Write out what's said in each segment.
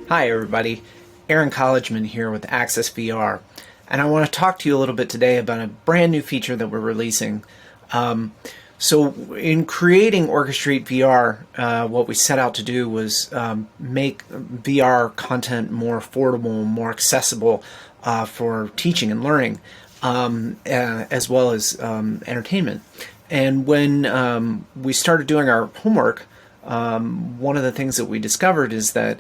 Hi everybody, Aaron Collegeman here with OrchestrateVR, and I want to talk to you a little bit today about a brand new feature that we're releasing. So in creating OrchestrateVR, what we set out to do was make VR content more affordable, more accessible for teaching and learning, as well as entertainment. And when we started doing our homework, one of the things that we discovered is that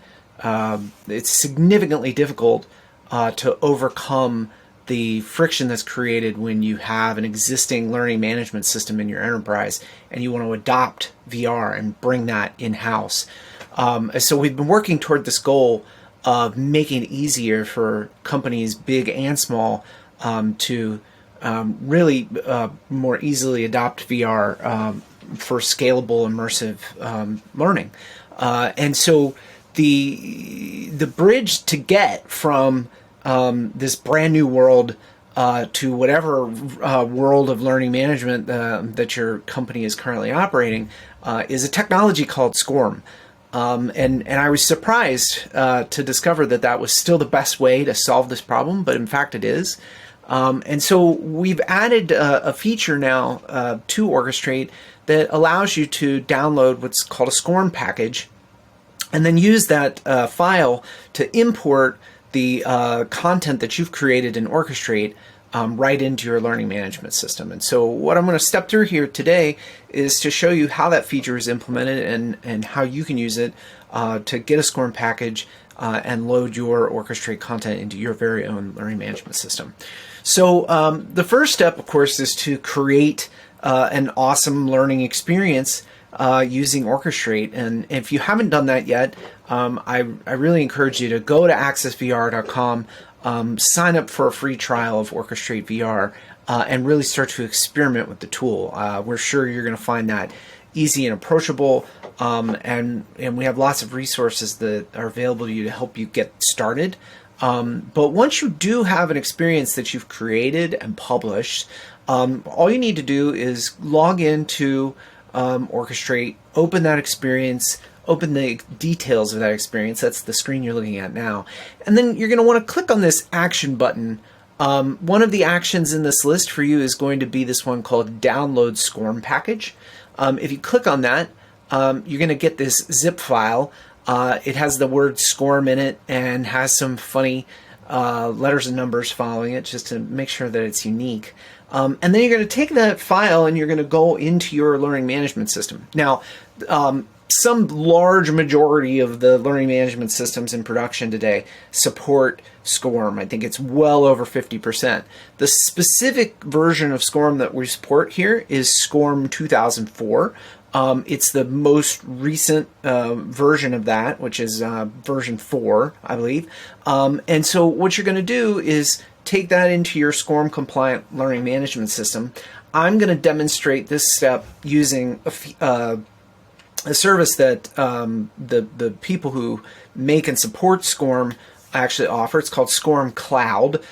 it's significantly difficult to overcome the friction that's created when you have an existing learning management system in your enterprise and you want to adopt VR and bring that in-house. So we've been working toward this goal of making it easier for companies big and small to really more easily adopt VR for scalable, immersive learning. And so the bridge to get from this brand new world to whatever world of learning management that your company is currently operating is a technology called SCORM. And I was surprised to discover that that was still the best way to solve this problem, but in fact it is. And so we've added a feature now to Orchestrate that allows you to download what's called a SCORM package and then use that file to import the content that you've created in Orchestrate right into your learning management system. And so what I'm going to step through here today is to show you how that feature is implemented and how you can use it to get a SCORM package and load your Orchestrate content into your very own learning management system. So the first step, of course, is to create an awesome learning experience using Orchestrate. And if you haven't done that yet, I really encourage you to go to accessvr.com, sign up for a free trial of OrchestrateVR, and really start to experiment with the tool. We're sure you're going to find that easy and approachable, and we have lots of resources that are available to you to help you get started. But once you do have an experience that you've created and published, all you need to do is log into Orchestrate, open that experience, open the details of that experience. That's the screen you're looking at now. And then you're going to want to click on this action button. One of the actions in this list for you is going to be this one called Download SCORM Package. If you click on that, you're going to get this zip file. It has the word SCORM in it and has some funny letters and numbers following it just to make sure that it's unique. And then you're going to take that file and you're going to go into your learning management system. Now, some large majority of the learning management systems in production today support SCORM. I think it's well over 50%. The specific version of SCORM that we support here is SCORM 2004. It's the most recent version of that, which is version 4, I believe. And so what you're going to do is take that into your SCORM compliant learning management system. I'm going to demonstrate this step using a service that the people who make and support SCORM actually offer. It's called SCORM Cloud.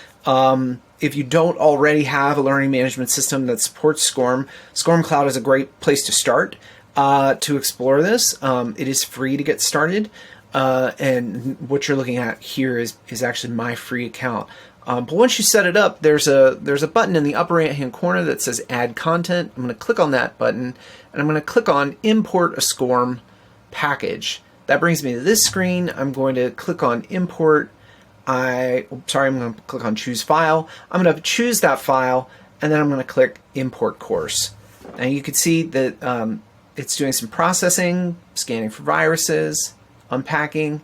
If you don't already have a learning management system that supports SCORM, SCORM Cloud is a great place to start to explore this. It is free to get started, and what you're looking at here is actually my free account. But once you set it up, there's a button in the upper right hand corner that says Add Content. I'm going to click on that button, and I'm going to click on Import a SCORM Package. That brings me to this screen. I'm going to click on Import. I'm going to click on Choose File. I'm going to choose that file, and then I'm going to click Import Course. Now you can see that it's doing some processing, scanning for viruses, unpacking,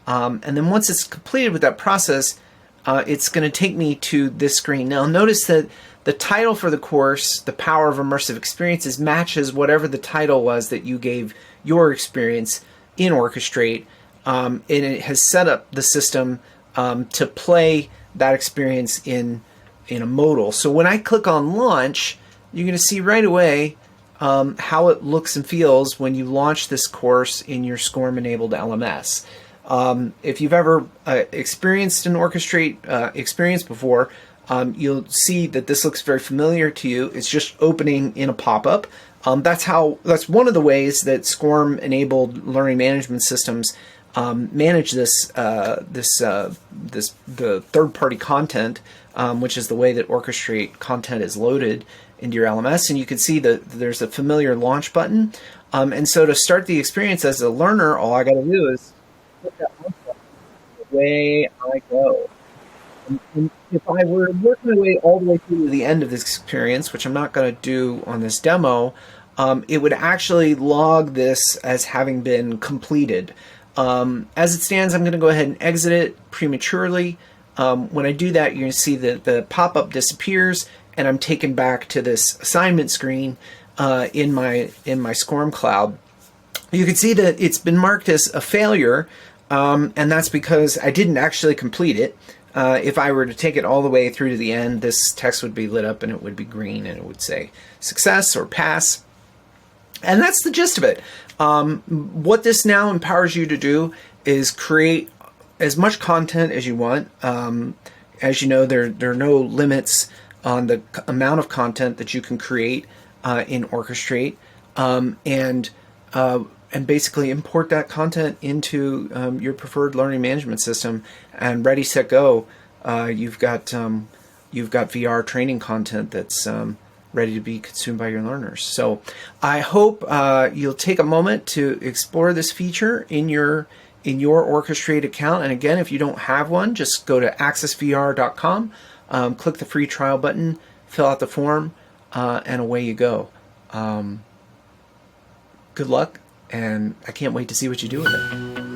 and then once it's completed with that process, it's going to take me to this screen. Now notice that the title for the course, The Power of Immersive Experiences, matches whatever the title was that you gave your experience in Orchestrate, and it has set up the system to play that experience in a modal. So when I click on Launch, you're going to see right away how it looks and feels when you launch this course in your SCORM-enabled LMS. If you've ever experienced an Orchestrate experience before, you'll see that this looks very familiar to you. It's just opening in a pop-up. That's one of the ways that SCORM-enabled learning management systems manage the third-party content, which is the way that Orchestrate content is loaded into your LMS. And you can see that there's a familiar launch button. And so to start the experience as a learner, all I got to do is click that launch button. Away I go. And if I were to work my way all the way through to the end of this experience, which I'm not going to do on this demo, it would actually log this as having been completed. As it stands, I'm going to go ahead and exit it prematurely. When I do that, you're going to see that the pop-up disappears, and I'm taken back to this assignment screen in my SCORM cloud. You can see that it's been marked as a failure, and that's because I didn't actually complete it. If I were to take it all the way through to the end, this text would be lit up and it would be green and it would say success or pass. And that's the gist of it. What this now empowers you to do is create as much content as you want. As you know, there are no limits on the amount of content that you can create in Orchestrate, and basically import that content into your preferred learning management system. And ready, set, go. You've got VR training content that's ready to be consumed by your learners. So I hope you'll take a moment to explore this feature in your Orchestrate account. And again, if you don't have one, just go to accessvr.com, click the free trial button, fill out the form, and away you go. Good luck, and I can't wait to see what you do with it.